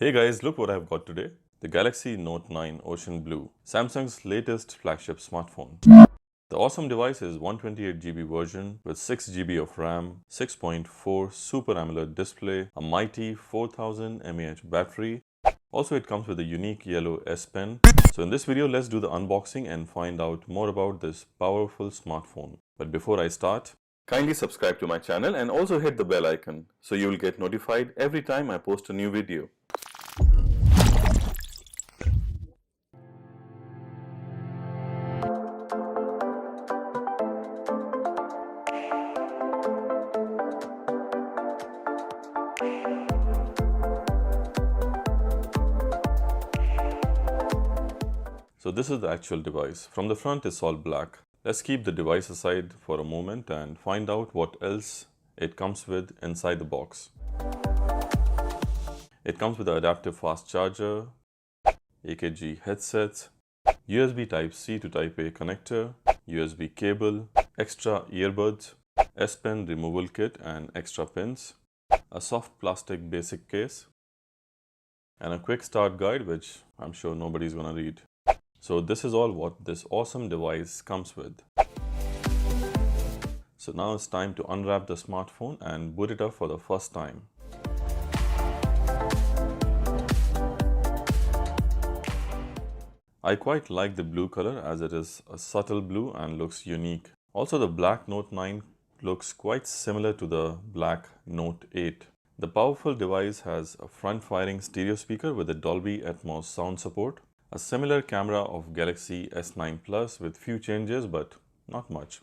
Hey guys, look what I've got today. The Galaxy Note 9 Ocean Blue, Samsung's latest flagship smartphone. The awesome device is 128GB version with 6GB of RAM, 6.4 Super AMOLED display, a mighty 4000 mAh battery. Also, it comes with a unique yellow S Pen. So in this video, let's do the unboxing and find out more about this powerful smartphone. But before I start, kindly subscribe to my channel and also hit the bell icon so you will get notified every time I post a new video. So this is the actual device. From the front it's all black. Let's keep the device aside for a moment and find out what else it comes with inside the box. It comes with an adaptive fast charger, AKG headsets, USB Type-C to Type-A connector, USB cable, extra earbuds, S Pen removal kit and extra pins, a soft plastic basic case, and a quick start guide which I'm sure nobody's gonna read. So this is all what this awesome device comes with. So now it's time to unwrap the smartphone and boot it up for the first time. I quite like the blue color as it is a subtle blue and looks unique. Also, the black Note 9 looks quite similar to the black Note 8. The powerful device has a front-firing stereo speaker with a Dolby Atmos sound support, a similar camera of Galaxy S9 Plus with few changes but not much.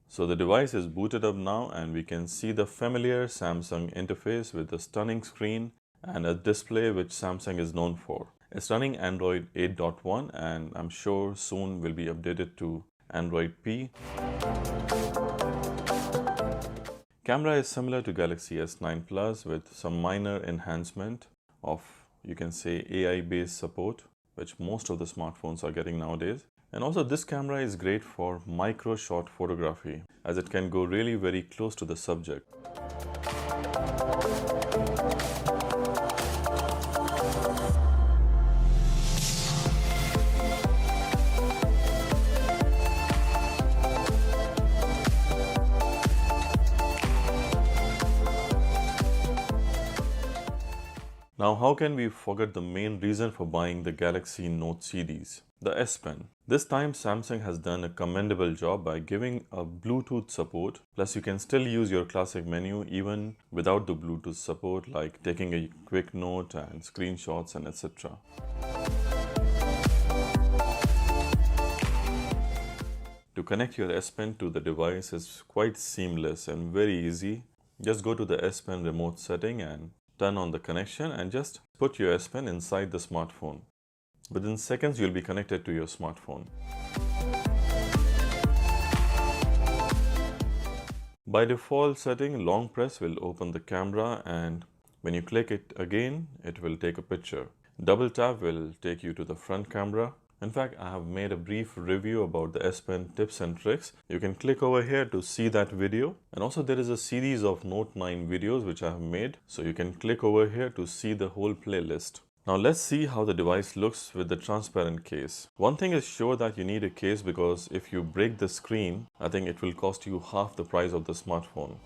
So the device is booted up now and we can see the familiar Samsung interface with a stunning screen and a display which Samsung is known for. It's running Android 8.1 and I'm sure soon will be updated to Android P. Camera is similar to Galaxy S9 Plus with some minor enhancement of, you can say, AI-based support, which most of the smartphones are getting nowadays. And also this camera is great for micro shot photography as it can go really very close to the subject. Now, how can we forget the main reason for buying the Galaxy Note series, the S Pen? This time Samsung has done a commendable job by giving a Bluetooth support, plus you can still use your classic menu even without the Bluetooth support, like taking a quick note and screenshots and etc. To connect your S Pen to the device is quite seamless and very easy. Just go to the S Pen remote setting and turn on the connection and just put your S Pen inside the smartphone. Within seconds, you'll be connected to your smartphone. By default setting, long press will open the camera and when you click it again, it will take a picture. Double tap will take you to the front camera. In fact, I have made a brief review about the S Pen tips and tricks. You can click over here to see that video. And also there is a series of Note 9 videos which I have made. So you can click over here to see the whole playlist. Now let's see how the device looks with the transparent case. One thing is sure that you need a case because if you break the screen, I think it will cost you half the price of the smartphone.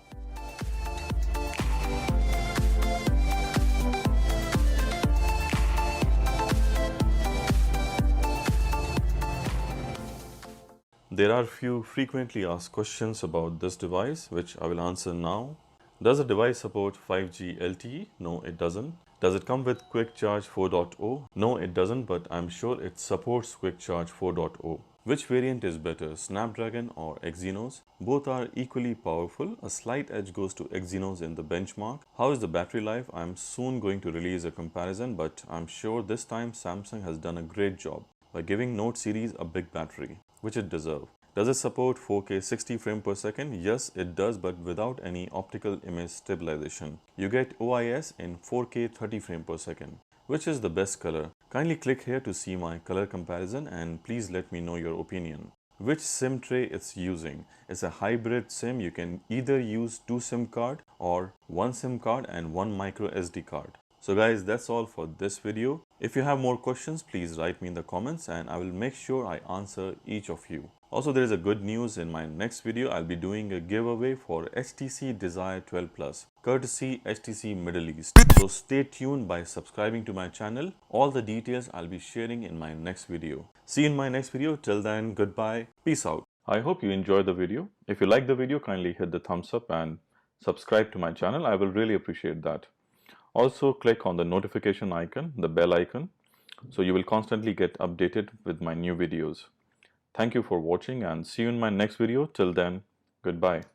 There are few frequently asked questions about this device, which I will answer now. Does the device support 5G LTE? No, it doesn't. Does it come with Quick Charge 4.0? No, it doesn't, but I'm sure it supports Quick Charge 4.0. Which variant is better, Snapdragon or Exynos? Both are equally powerful. A slight edge goes to Exynos in the benchmark. How is the battery life? I'm soon going to release a comparison, but I'm sure this time Samsung has done a great job by giving Note series a big battery, which it deserves. Does it support 4K 60 frames per second? Yes, it does, but without any optical image stabilization. You get OIS in 4K 30 frames per second, Which is the best color? Kindly click here to see my color comparison and please let me know your opinion. Which SIM tray it's using? It's a hybrid SIM. You can either use 2 SIM card or 1 SIM card and 1 micro SD card. So guys, that's all for this video. If you have more questions, please write me in the comments and I will make sure I answer each of you. Also, there is a good news. In my next video, I'll be doing a giveaway for HTC Desire 12 Plus, courtesy HTC Middle East. So stay tuned by subscribing to my channel. All the details I'll be sharing in my next video. See you in my next video. Till then, goodbye. Peace out. I hope you enjoyed the video. If you like the video, kindly hit the thumbs up and subscribe to my channel. I will really appreciate that. Also, click on the notification icon, the bell icon, so you will constantly get updated with my new videos. Thank you for watching and see you in my next video. Till then, goodbye.